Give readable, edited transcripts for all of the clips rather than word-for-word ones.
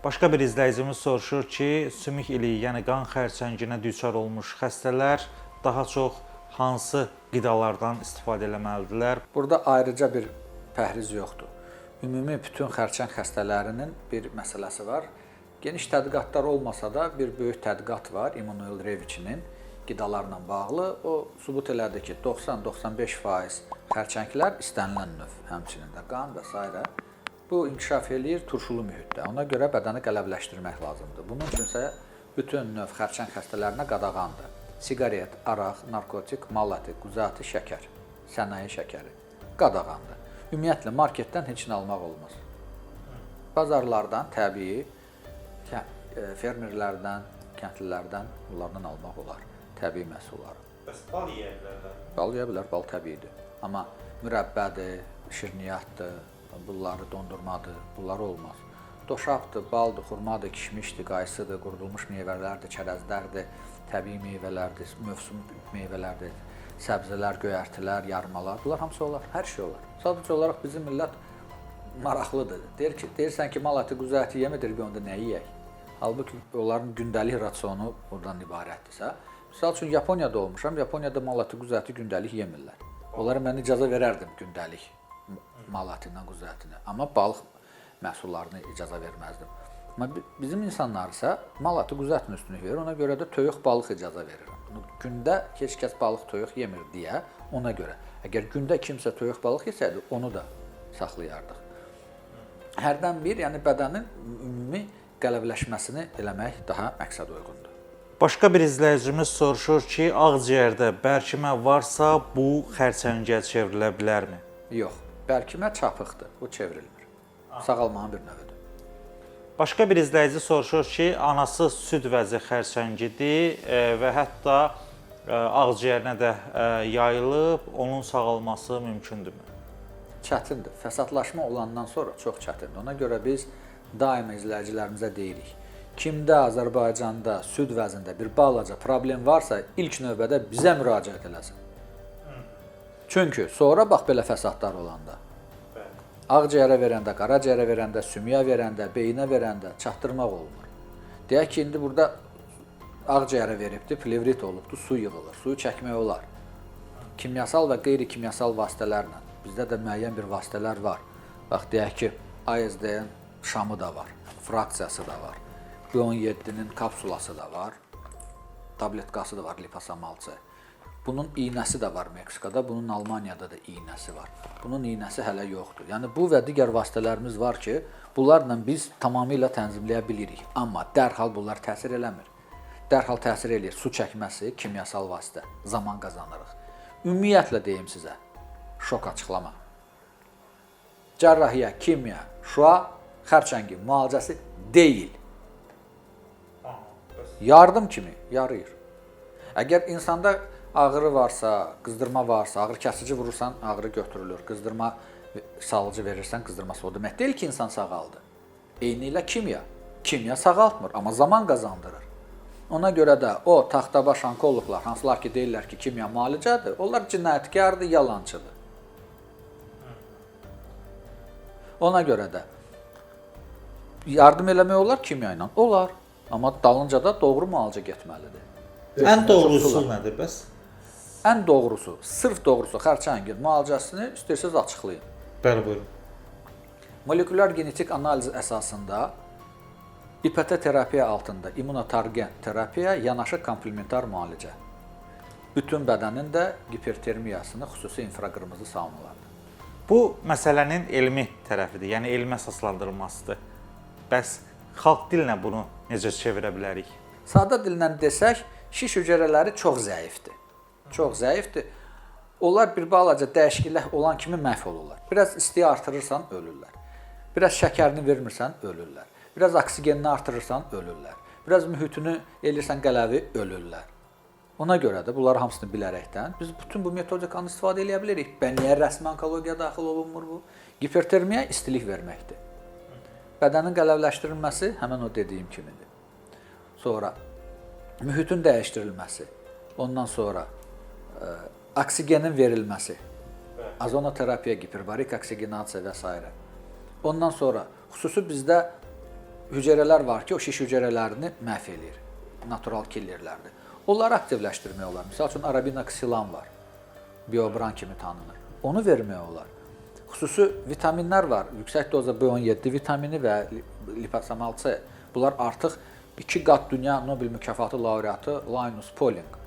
Başqa bir izləyicimiz soruşur ki, sümük iliyi, yəni qan xərçənginə düçar olmuş xəstələr daha çox hansı qidalardan istifadə etməlidirlər? Burada ayrıca bir pəhriz yoxdur. Ümumi bütün xərçəng xəstələrinin bir məsələsi var. Geniş tədqiqatlar olmasa da bir böyük tədqiqat var, Immanuel Revich'in qidalarla bağlı. O sübut elədi ki, 90-95% xərçənglər istənilən növ, həmçinin də qan və s. bu inkişaf eləyir turşulu mühitdə. Ona görə bədəni qələbləşdirmək lazımdır. Bunun üçünsə bütün növ xərçəng xəstələrinə qadağandır. Siqaret, araq, narkotik, mal əti, quzu əti, şəkər, sənaye şəkəri qadağandır. Ümumiyyətlə marketdən heç nə almaq olmaz. Bazarlardan təbii, fermerlərdən, kəndlilərdən onlardan almaq olar təbii məhsulları. Bəs bal yeyə bilərlər? Bal yeyə bilər, bal təbiidir. Amma mürəbbədir, şirniyyatdır, bunları dondurmadır, bunlar olmaz. Doşabdır, baldır, xurmadır, kişmişdir, qayısıdır, qurudulmuş meyvələrdir, çərəzlərdir, təbii meyvələrdir, mövsüm meyvələrdir, səbzələr, göyərtilər, yarmalar, bunlar hamısı olar, hər şey olar. Sadəcə olaraq bizim millət maraqlıdır. Deyirsən ki, mal əti, quzu əti yemədir, bir onda nə yeyək? Halbuki onların gündəlik rasionu buradan ibarətdirsə, misal üçün Yaponiyada olmuşam, Yaponiyada mal əti, quzu əti gündəlik yemirlər. Onlara mən icazə verərdim gündəlik mal ətindən, quzu ətindən, amma balıq məhsullarını icazə verməzdim. Amma bizim insanlar isə mal əti, quzu ətinin üstünlük verir, ona görə də toyuq, balıq icazə verirəm. Gündə heç kəs balıq, toyuq yemir deyə ona görə. Əgər gündə kimsə toyuq, balıq yesəydi, onu da saxlayardıq. Hərdən bir, yəni bədənin ümumi qələbləşməsini eləmək daha məqsəd uyğundur. Başqa bir izləyicimiz soruşur ki, ağciyərdə bərkimə varsa bu xərçəngə çevrilə bilərmi? Yox, bərkimə çapıqdır, bu çevrilmir. Sağalmanın bir növüdür. Başqa bir izləyici soruşur ki, anası süd vəzi xərçəngidir və hətta ağciyərinə də yayılıb, onun sağalması mümkündürmü? Çətindir. Fəsadlaşma olandan sonra çox çətindir. Ona görə biz daima izləyicilərimizə deyirik. Kimdə Azərbaycanda süd vəzində bir balaca problem varsa, ilk növbədə bizə müraciət eləsin. Çünki sonra bax belə fəsadlar olanda, ağciyərə verəndə, qaraciyərə verəndə, sümüyə verəndə, beyinə verəndə çatdırmaq olmur. Deyək ki, indi burada ağciyərə veribdir, plevrit olubdur, su yığılır, suyu çəkmək olar. Kimyasal və qeyri-kimyasal vasitələrlə. Bizdə də müəyyən bir vasitələr var. Bax, deyək ki, ASD-nin şamı da var, fraksiyası da var, B17-nin kapsulası da var, tabletkası da var, liposomal-C. Bunun iynəsi də var Meksikada, bunun Almaniyada da iynəsi var. Bunun iynəsi hələ yoxdur. Yəni, bu və digər vasitələrimiz var ki, bunlarla biz tamamilə tənzimləyə bilirik. Amma dərhal bunlar təsir eləmir. Dərhal təsir eləyir su çəkməsi, kimyasal vasitə, zaman qazanırıq. Ümumiyyətlə deyim sizə, şok açıqlama. Cərrahiyyə, kimya, şua, xərçəngin müalicəsi deyil. Yardım kimi yarayır. Əgər insanda ağrı varsa, qızdırma varsa, ağrı kəsici vurursan, ağrı götürülür. Qızdırma salıcı verirsən, qızdırması o demək deyil ki, insan sağaldı. Eynilə kimya sağaltmır, amma zaman qazandırır. Ona görə də o taxtabaş onkoloqlar, hansılar ki deyirlər ki, kimya müalicədir, onlar cinayətkardır, yalançıdır. Ona görə də yardım eləmək olar kimya ilə? Olar, amma dalınca da doğru müalicə getməlidir. Ən doğrusu nədir bəs? Ən doğrusu, sırf doğrusu xərçəngin müalicəsini istəyirsiniz açıqlayın. Bəli, buyurun. Molekulyar genetik analiz əsasında İPT terapiya altında immunotargen terapiya yanaşı komplementar müalicə. Bütün bədənin də hipertermiyasını xüsusi infraqırmızı salmalardır. Bu məsələnin elmi tərəfidir, yəni elmi əsaslandırılmasıdır. Bəs xalq dilinə bunu necə çevirə bilərik? Sadə dillə desək, şiş hüceyrələri çox zəifdir. Çox zəifdir. Onlar bir balaca dəyişiklik olan kimi məhv olurlar. Biraz istiyi artırırsan, ölürlər. Biraz şəkərini vermirsən, ölürlər. Biraz oksigenini artırırsan, ölürlər. Biraz mühitini elirsən, qələvi, ölürlər. Ona görə də bunları hamısını bilərəkdən biz bütün bu metodikanı istifadə edə bilirik. Niyə rəsmi onkologiya daxil olunmur bu? Hipertermiya istilik verməkdir. Bədənin qələvləşdirilməsi həmin o dediyim kimidir. Sonra mühitin dəyişdirilməsi, ondan sonra oksigenin verilməsi, azonoterapiya, hiperbarik oksigenasiya və s. Ondan sonra xüsusi bizdə hüceyrələr var ki, o şiş hüceyrələrini məhv eləyir. Natural killerlərdir. Onları aktivləşdirmək olar. Məsəl üçün arabinoksilan var. Biobran kimi tanınır. Onu vermək olar. Xüsusi vitaminlər var. Yüksək dozda B17 vitamini və liposomal C. Bunlar artıq 2 qat dünya Nobel mükafatı laureatı Linus Pauling,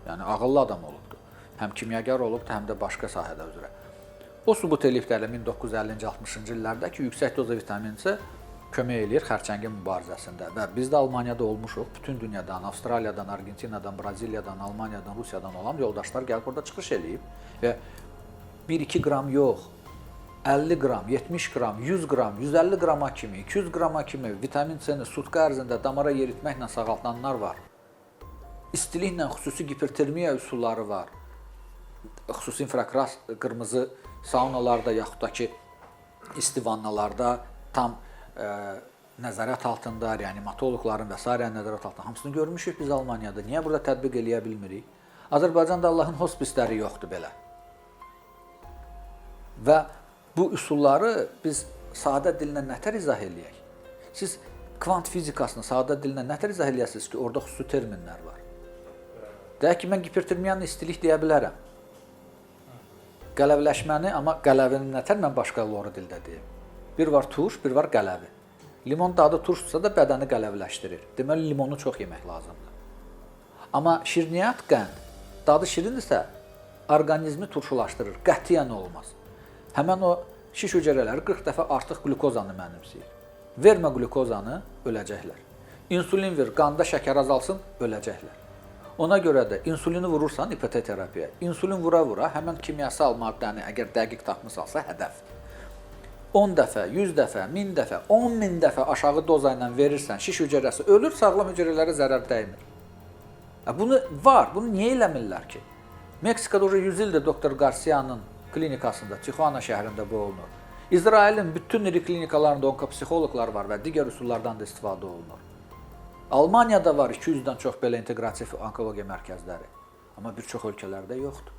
yəni ağıllı adam olubdur. Həm kimyagar olubdur, həm də başqa sahədə üzrə. O sübut eləyiblər 1950-ci, 60-cı illərdə ki, yüksək dozda vitamin C kömək eləyir xərçəngin mübarizəsində. Və biz də Almaniyada olmuşuq. Bütün dünyadan, Avstraliyadan, Argentinadan, Braziliyadan, Almaniyadan, Rusiyadan olan yoldaşlar gəlib burada çıxış eləyib və 1-2 qram yox, 50 qram, 70 qram, 100 qram, 150 qrama kimi, 200 qrama kimi vitamin C-ni sutka ərzində damara yeritməklə sağaltanlar var. İstiliklə xüsusi hipertermiya üsulları var. Xüsusi infraqırmızı qırmızı saunalarda yaxud da ki, isti vannalarda tam nəzarət altında, reanimatoloqların və s. nəzarət altında hamısını görmüşük biz Almaniyada. Niyə burada tətbiq eləyə bilmirik? Azərbaycanda Allahın hospisləri yoxdur belə. Və bu üsulları biz sadə dillə nətər izah eləyək? Siz kvant fizikasını sadə dillə nətər izah eləyəsiniz ki, orada xüsusi terminlər var? Deyək ki, mən hipertermiyanın istilik deyə bilərəm. Qələvləşməni, amma qələvini nətər mən başqa loru dildə deyim? Bir var turş, bir var qələvi. Limon dadı turşdursa da bədəni qələvləşdirir. Deməli, limonu çox yemək lazımdır. Amma şirniyyat qənd, dadı şirindirsə, orqanizmi turşulaşdırır, qətiyyən olmaz. Həmən o şiş hüceyrələri 40 dəfə artıq qlukozanı mənimsəyir. Vermə qlukozanı, öləcəklər. İnsulin ver, qanda şəkər azalsın, öləcəklər. Ona görə də insulini vurursan ipoterapiya, insulin vura-vura həmən kimyasal maddəni əgər dəqiq tapmısansa hədəfdir. 10 dəfə, 100 dəfə, 1000 dəfə, 10.000 dəfə aşağı doza ilə verirsən, şiş hüceyrəsi ölür, sağlam hüceyrələrə zərər dəymir. Bunu var, bunu niyə eləmirlər ki? Meksikada 100 ildir doktor Garcia'nın klinikasında, Tijuana şəhərində bu olunur. İsrailin bütün iri klinikalarında onkopsixoloqlar var və digər üsullardan da istifadə olunur. Almaniyada var 200-dən çox belə inteqrativ onkologiya mərkəzləri. Amma bir çox ölkələrdə yoxdur.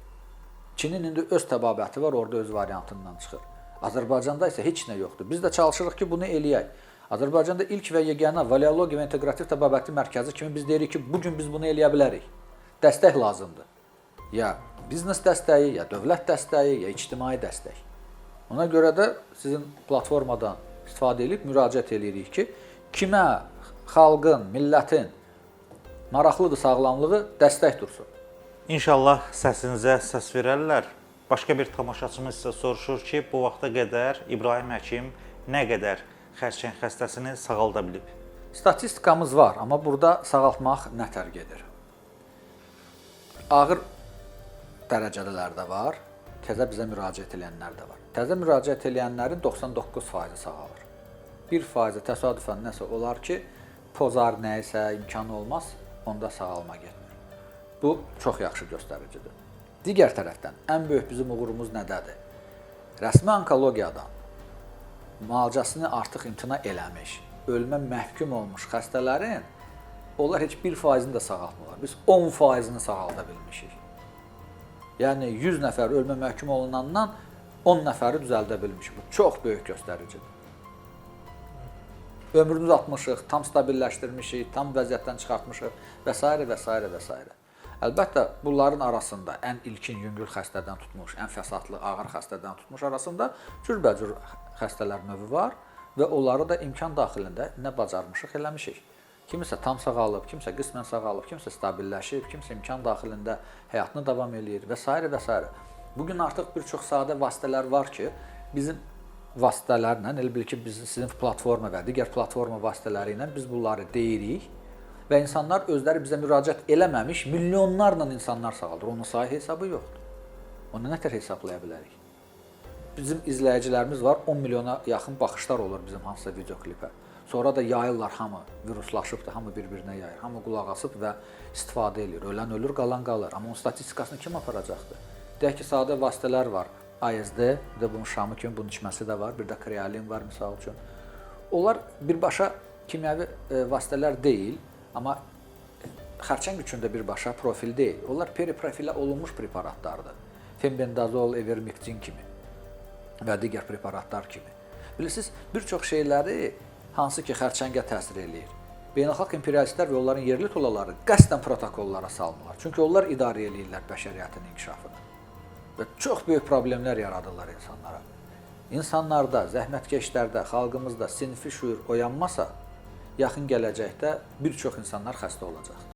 Çinin indi öz təbabəti var, orada öz variantından çıxır. Azərbaycanda isə heç nə yoxdur. Biz də çalışırıq ki, bunu eləyək. Azərbaycanda ilk və yeganə valiologiya və inteqrativ təbabəti mərkəzi kimi biz deyirik ki, bugün biz bunu eləyə bilərik. Dəstək lazımdır. Ya biznes dəstəyi, ya dövlət dəstəyi, ya ictimai dəstək. Ona görə də sizin platformadan istifadə edib müraciət edirik ki, kimə xalqın, millətin maraqlıdır sağlamlığı dəstək dursun. İnşallah səsinizə səs verərlər. Başqa bir tamaşaçımız isə soruşur ki, bu vaxta qədər İbrahim həkim nə qədər xərçəng xəstəsini sağalda bilib? Statistikamız var, amma burada sağaltmaq nətər gedir? Ağır dərəcələr də var, təzə bizə müraciət edənlər də var. Təzə müraciət edənlərin 99% sağalır. 1% təsadüfən nəsə olar ki, pozar nəyisə, imkanı olmaz, onda sağalma getmir. Bu çox yaxşı göstəricidir. Digər tərəfdən, ən böyük bizim uğurumuz nədədir? Rəsmi onkologiyadan müalicəsini artıq imtina eləmiş, ölmə məhkum olmuş xəstələrin, onlar heç 1%-ni də sağaltmırlar. Biz 10%-ni sağalda bilmişik. Yəni 100 nəfər ölmə məhkum olunandan 10 nəfəri düzəldə bilmişik. Bu çox böyük göstəricidir. Ömrümüzü atmışıq, tam stabilləşdirmişik, tam vəziyyətdən çıxartmışıq və s. və s. və s. Əlbəttə, bunların arasında ən ilkin yüngül xəstədən tutmuş, ən fəsadlı ağır xəstədən tutmuş arasında cürbəcür xəstələr növü var və onları da imkan daxilində nə bacarmışıq, eləmişik. Kimisə tam sağalıb, kimsə qismən sağalıb, kimsə stabilləşib, kimsə imkan daxilində həyatını davam eləyir və s. və s. Bugün artıq bir çox sadə vasitələr var ki, bizim vasitələrlə, elə bil ki, sizin platforma və digər platforma vasitələri ilə biz bunları deyirik və insanlar özləri bizə müraciət eləməmiş milyonlarla insanlar sağalır. Onun sayı hesabı yoxdur. Onu nətər hesablaya bilərik? Bizim izləyicilərimiz var, 10 milyona yaxın baxışlar olur bizim hansısa video klipə. Sonra da yayırlar, hamı viruslaşıbdır, hamı bir-birinə yayır, hamı qulaq asıb və istifadə edir. Ölən ölür, qalan qalır. Amma onun statistikasını kim aparacaqdır? Deyək ki, sadə vasitələr var. ASD, bir də bunun şamı kimi bunun içməsi də var, bir də krealin var misal üçün. Onlar birbaşa kimyəvi vasitələr deyil, amma xərçəng üçün də birbaşa profil deyil. Onlar periprofilə olunmuş preparatlardır. Fenbendazol, ivermectin kimi və digər preparatlar kimi. Bilirsiniz, bir çox şeyləri hansı ki xərçəngə təsir eləyir. Beynəlxalq imperialistlər və onların yerli tulaları qəsdən protokollara salmırlar. Çünki onlar idarə eləyirlər bəşəriyyətin inkişafını. Və çox böyük problemlər yaradırlar insanlara. İnsanlarda, zəhmətkeşlərdə, xalqımızda sinfi şüur oyanmasa, yaxın gələcəkdə bir çox insanlar xəstə olacaq.